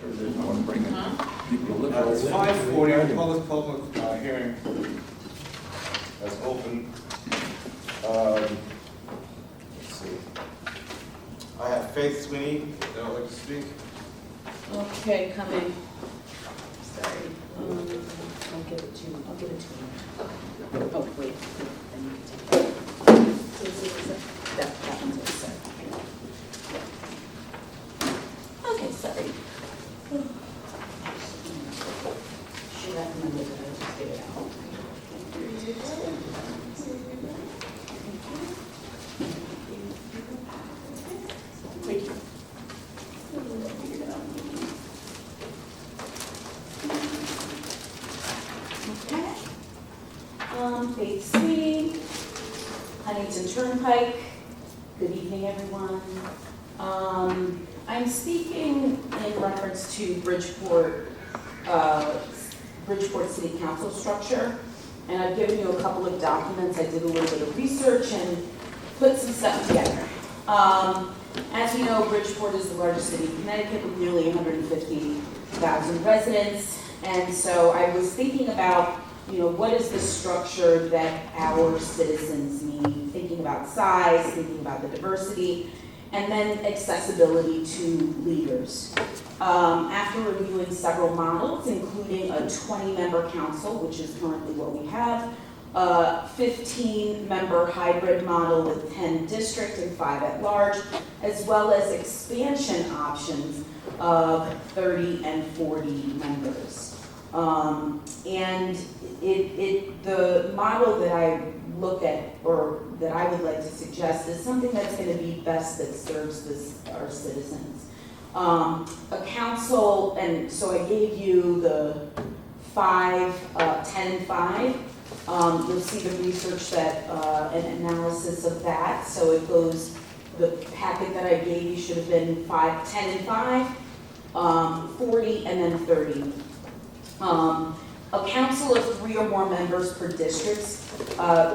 I want to bring in people to live there. It's 5:40, public hearing that's open. Let's see. I have Faith Sweeney, that would like to speak. Okay, coming. Sorry. I'll give it to you. Oh, wait. I need to take that. That one's also. Okay, sorry. Should I remember that I just get it out? Thank you. Okay. Faith Sweeney, Huntington Turnpike. Good evening, everyone. I'm speaking in reference to Bridgeport City Council structure, and I've given you a couple of documents. I did a little bit of research and put some stuff together. As you know, Bridgeport is the largest city in Connecticut with nearly 150,000 residents, and so I was thinking about, what is the structure that our citizens need, thinking about size, thinking about the diversity, and then accessibility to leaders. After reviewing several models, including a 20-member council, which is currently what we have, a 15-member hybrid model with 10 district and 5 at large, as well as expansion options of 30 and 40 members. And the model that I look at, or that I would like to suggest, is something that's going to be best that serves our citizens. A council, and so I gave you the 5, 10, and 5. You'll see the research that, an analysis of that. So it goes, the packet that I gave you should have been 5, 10, and 5, 40, and then 30. A council of 3 or more members per district,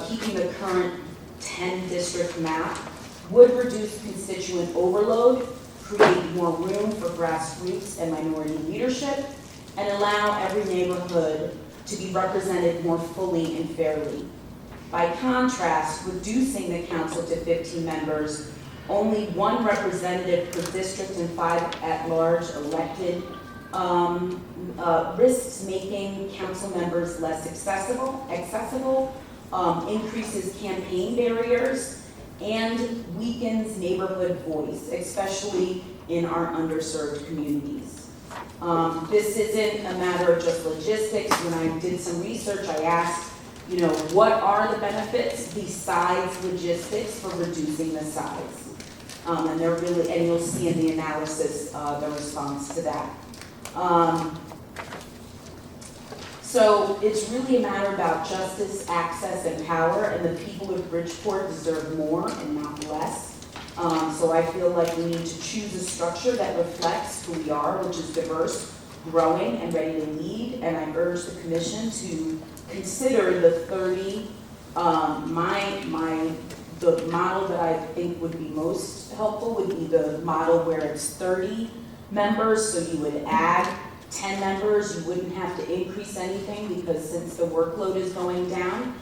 keeping the current 10-district map, would reduce constituent overload, create more room for grassroots and minority leadership, and allow every neighborhood to be represented more fully and fairly. By contrast, reducing the council to 15 members, only 1 representative per district and 5 at-large elected, risks making council members less accessible, increases campaign barriers, and weakens neighborhood voice, especially in our underserved communities. This isn't a matter of just logistics. When I did some research, I asked, what are the benefits besides logistics for reducing the size? And they're really, and you'll see in the analysis the response to that. So it's really a matter about justice, access, and power, and the people of Bridgeport deserve more and not less. So I feel like we need to choose a structure that reflects who we are, which is diverse, growing, and ready to lead. And I urge the commission to consider the 30. The model that I think would be most helpful would be the model where it's 30 members, so you would add 10 members, you wouldn't have to increase anything, because since the workload is going down,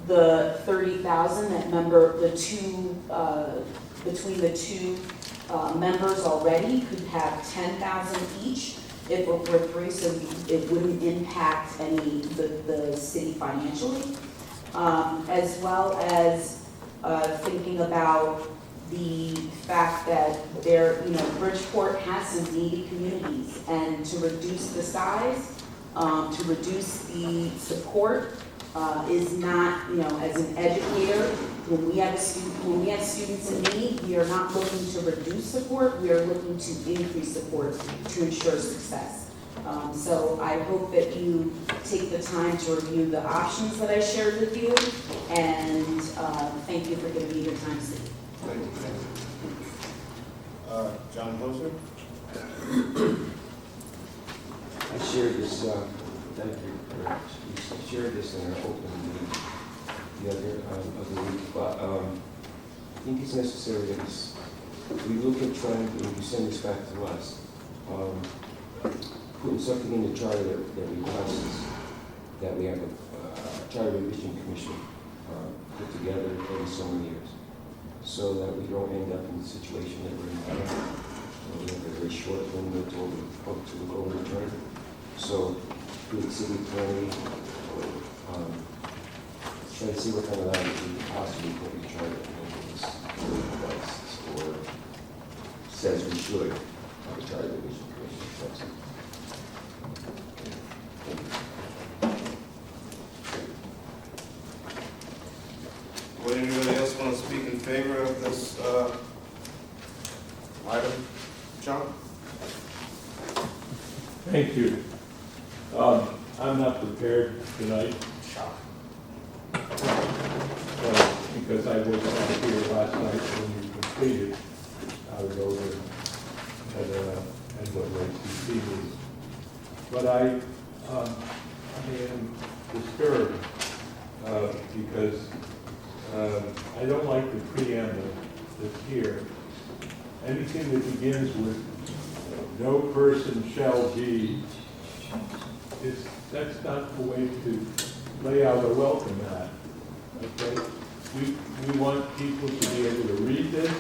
the 30,000 that member, the two, between the 2 members already could have 10,000 each if it were 3, so it wouldn't impact the city financially, as well as thinking about the fact that Bridgeport has some needy communities, and to reduce the size, to reduce the support is not, as an educator, when we have students in need, we are not looking to reduce support, we are looking to increase support to ensure success. So I hope that you take the time to review the options that I shared with you, and thank you for giving me your time today. Thank you. John Moser? I shared this, thank you very much. You shared this in our open meeting the other week, but I think it's necessary that we look at trying, and you send this back to us, putting something in the charter that requires that we have a charter revision commission put together every so many years, so that we don't end up in the situation that we're in now. We have a very short window to look over the charter. So, through the city attorney, try to see what kind of language we could possibly put in the charter or says we should have a charter revision commission. Would anybody else want to speak in favor of this item? John? Thank you. I'm not prepared tonight, because I was not here last night when you completed. I was over at what ACC meeting. But I am disturbed because I don't like the preamble that's here. Anything that begins with "no person shall be," that's not the way to lay out a welcome mat. Okay? We want people to be able to read this,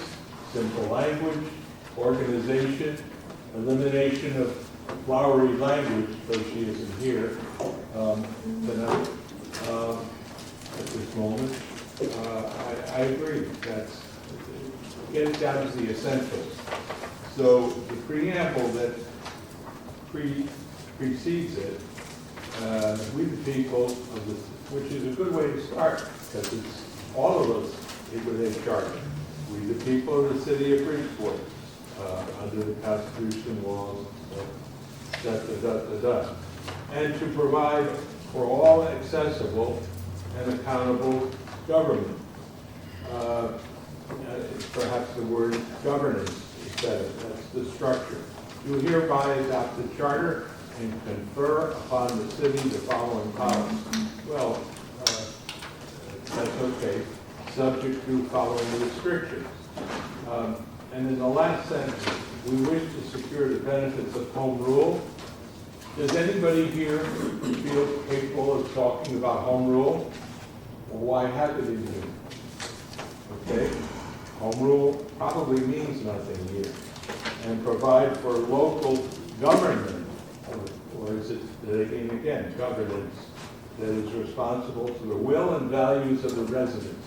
simple language, organization, elimination of flowery language, though she isn't here tonight at this moment. I agree. Get it down to the essentials. So the preamble that precedes it, we the people of the, which is a good way to start, because it's all of us within charter. We the people of the city of Bridgeport, under the Constitution, laws, and to provide for all accessible and accountable government. Perhaps the word governance is better. That's the structure. Do hereby adopt the charter and confer upon the city the following powers. Well, that's okay, subject to following restrictions. And in the last sentence, we wish to secure the benefits of home rule. Does anybody here feel capable of talking about home rule? Well, why have it in here? Okay? Home rule probably means nothing here. And provide for local government, or is it, again, governance, that is responsible for the will and values of the residents.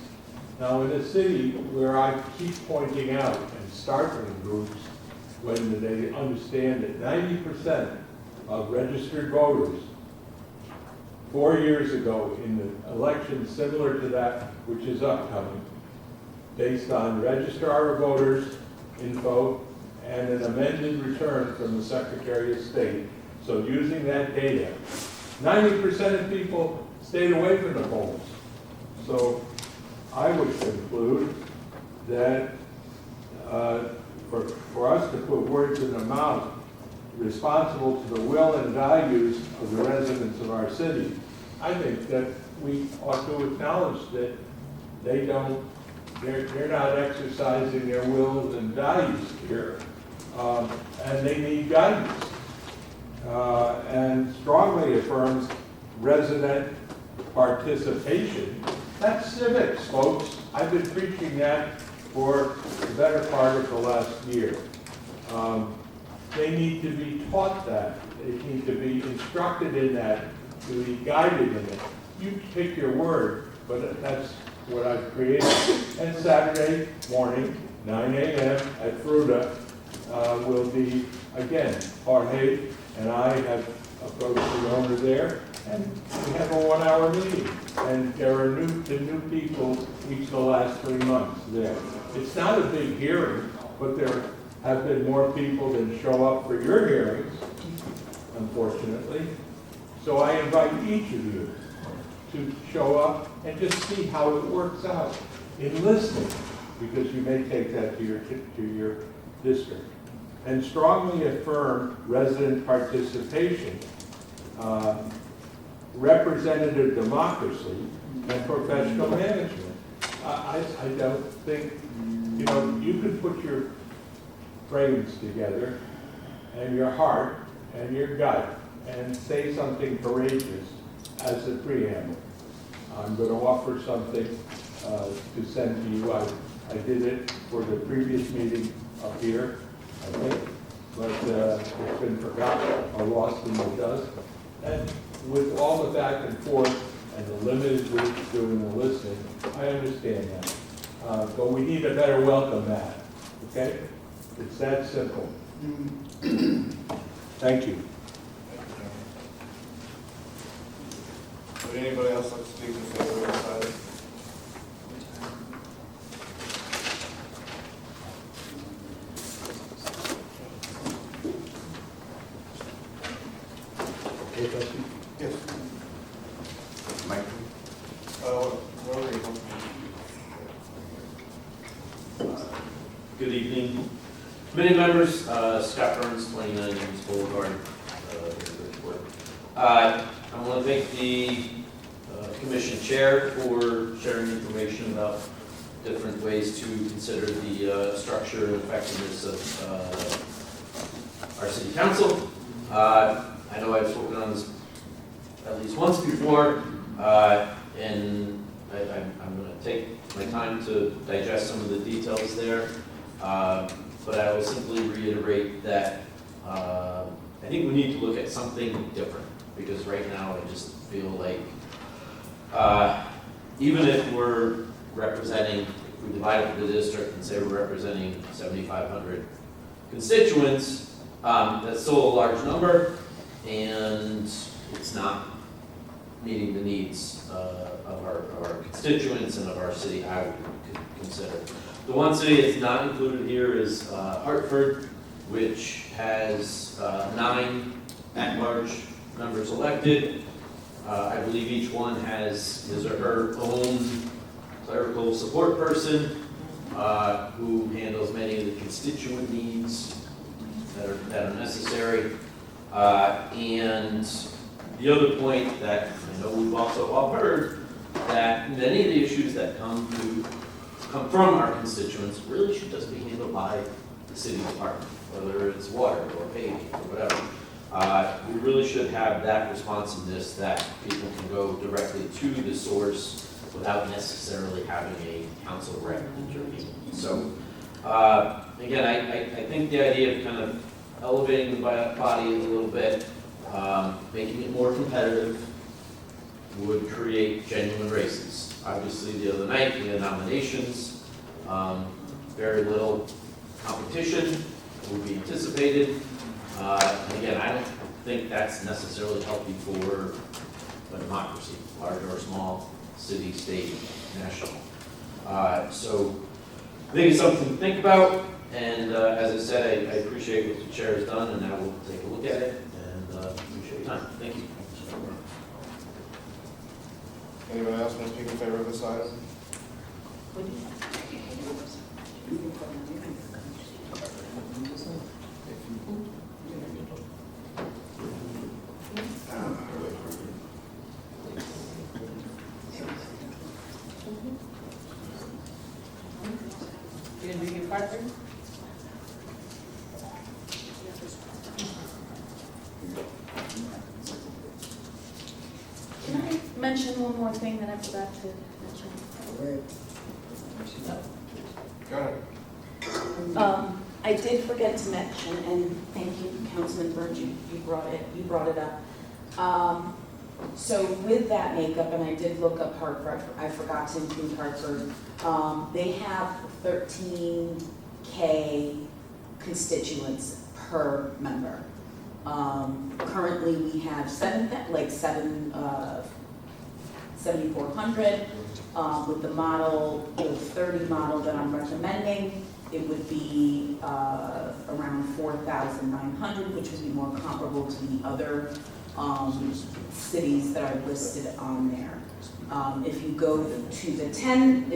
Now, in a city where I keep pointing out and startling groups when they understand that 90% of registered voters 4 years ago in the election similar to that which is upcoming, based on registrar of voters info and an amended return from the Secretary of State. So using that data, 90% of people stayed away from the polls. So I would conclude that for us to put words in the mouth responsible to the will and values of the residents of our city, I think that we ought to acknowledge that they're not exercising their wills and values here, and they need guidance. And strongly affirms resident participation. That's civics, folks. I've been preaching that for the better part of the last year. They need to be taught that. They need to be instructed in that, to be guided in it. You pick your word, but that's what I've created. And Saturday morning, 9 a.m. at Fruta, will be, again, Jorge and I have approached the owner there, and we have a 1-hour meeting. And there are new people each of the last 3 months there. It's not a big hearing, but there have been more people than show up for your hearings, unfortunately. So I invite each of you to show up and just see how it works out in listening, because you may take that to your district. And strongly affirm resident participation, representative democracy, and professional management. I don't think, you can put your brains together and your heart and your gut and say something courageous as a preamble. I'm going to offer something to send to you. I did it for the previous meeting up here, I think, but it's been forgotten or lost in the dust. And with all the back and forth and the limited groups doing the listening, I understand that. But we need a better welcome mat, okay? It's that simple. Thank you. Would anybody else like to speak in favor of this item? Okay, trustee? Yes. Mike? Where are you going? Good evening. Committee members, Scott Burns, 29 East Boulevard, Bridgeport. I want to thank the commission chair for sharing information about different ways to consider the structure and effectiveness of our city council. I know I've spoken on this at least once before, and I'm going to take my time to digest some of the details there. But I will simply reiterate that I think we need to look at something different, because right now I just feel like even if we're representing, if we divide up the district and say we're representing 7,500 constituents, that's still a large number, and it's not meeting the needs of our constituents and of our city, I would consider. The one city that's not included here is Hartford, which has 9 at-large members elected. I believe each one has his or her own clerical support person who handles many of the constituent needs that are necessary. And the other point that I know we've also all heard, that many of the issues that come from our constituents really should just be handled by the city department, whether it's water or paving or whatever. We really should have that responsiveness that people can go directly to the source without necessarily having a council rep intervene. So again, I think the idea of kind of elevating the body a little bit, making it more competitive, would create genuine races. Obviously, the other night we had nominations, very little competition would be anticipated. And again, I don't think that's necessarily healthy for a democracy, large or small, city, state, national. So I think it's something to think about. And as I said, I appreciate what the chair has done, and I will take a look at it. And appreciate your time. Thank you. Anybody else want to speak in favor of this item? You gonna do your part, sir? Can I mention one more thing that I forgot to mention? Go ahead. I did forget to mention, and thank you, Councilman Burns, you brought it up. So with that makeup, and I did look up Hartford, I forgot to include Hartford, they have 13K constituents per member. Currently, we have 7,400. With the model, the 30 model that I'm recommending, it would be around 4,900, which would be more comparable to the other cities that are listed on there. If you go to the 10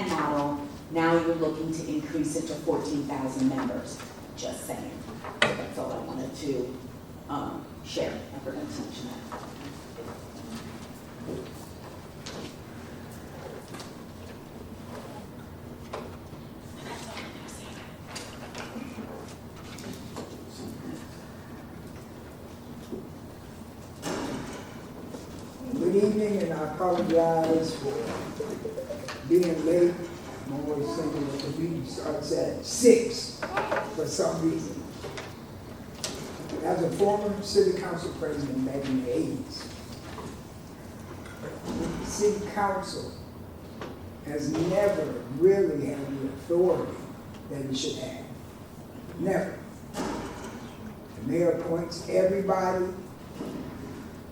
model, now you're looking to increase it to 14,000 members. Just saying. That's all I wanted to share. I forgot to mention that. apologize for being late. I'm always thinking that the meeting starts at 6 for some reason. As a former city council president back in the 80s, the city council has never really had the authority that it should have. Never. The mayor appoints everybody,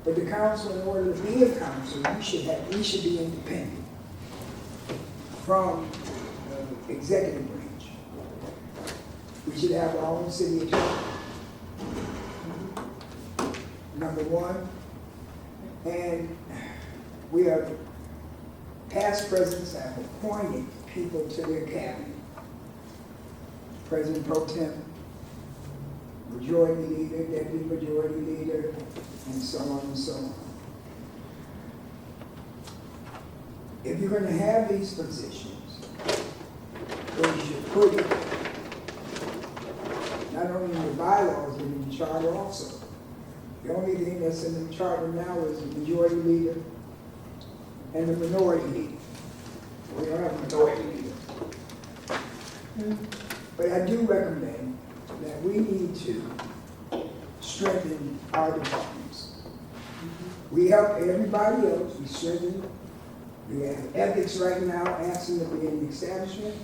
but the council, in order to be a council, we should be independent from the executive branch. We should have our own city attorney, number one, and we have past presidents have appointed people to their cabinet. President Pro Tem, majority leader, deputy majority leader, and so on and so on. If you're going to have these positions, where you should put it, not only in the bylaws, but in the charter also. The only thing that's in the charter now is the majority leader and the minority leader. We don't have a minority leader. But I do recommend that we need to strengthen our departments. We help everybody else, we strengthen them. We have ethics right now asking to be in the establishment.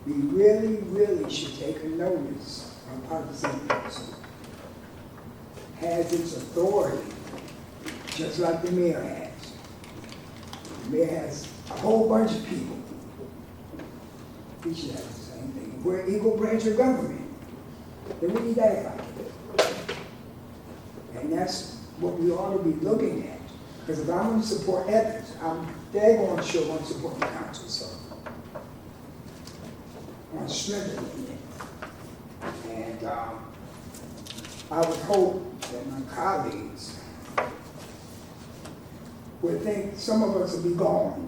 We really, really should take a notice of how the city council has its authority, just like the mayor has. The mayor has a whole bunch of people. We should have the same thing. We're an equal branch of government. Then we need that about it. And that's what we ought to be looking at. Because if I'm going to support ethics, I'm daggone sure going to support the council. So I want to strengthen it. And I would hope that my colleagues would think some of us will be gone.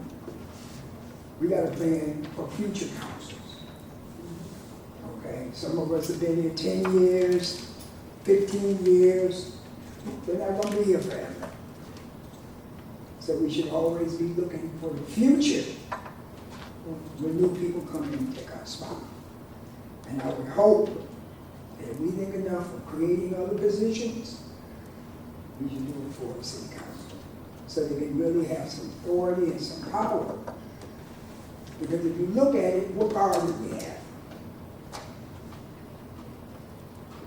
We got to plan for future councils. Okay, some of us have been here 10 years, 15 years. They're not going to be here forever. So we should always be looking for the future when new people come in and take our spot. And I would hope that if we think enough of creating other positions, we should do it for the city council, so they can really have some authority and some power. Because if you look at it, what power do we have?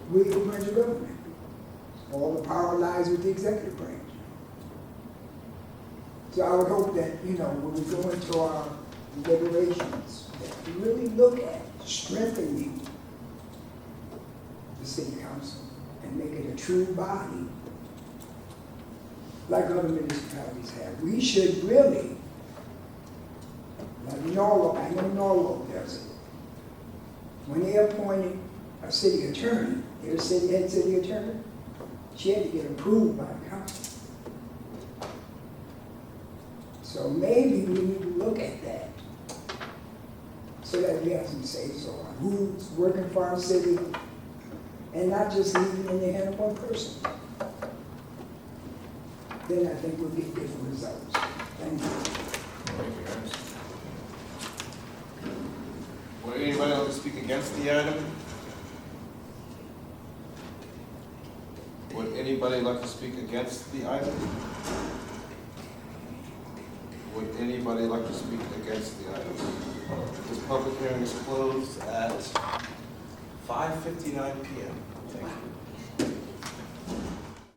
We're the branch of government. All the power lies with the executive branch. So I would hope that, when we go into our deliberations, that we really look at strengthening the city council and make it a true body like other municipalities have. We should really, like Norwalk, I know Norwalk does it. When they appointed a city attorney, their head city attorney, she had to get approved by the council. So maybe we need to look at that so that we have some say-so on who's working for our city and not just leaving in the hand of one person. Then I think we'll get different results. Thank you. Thank you, Ernest. Would anybody like to speak against the item? Would anybody like to speak against the item? Would anybody like to speak against the item? This public hearing is closed at 5:59 p.m. Thank you.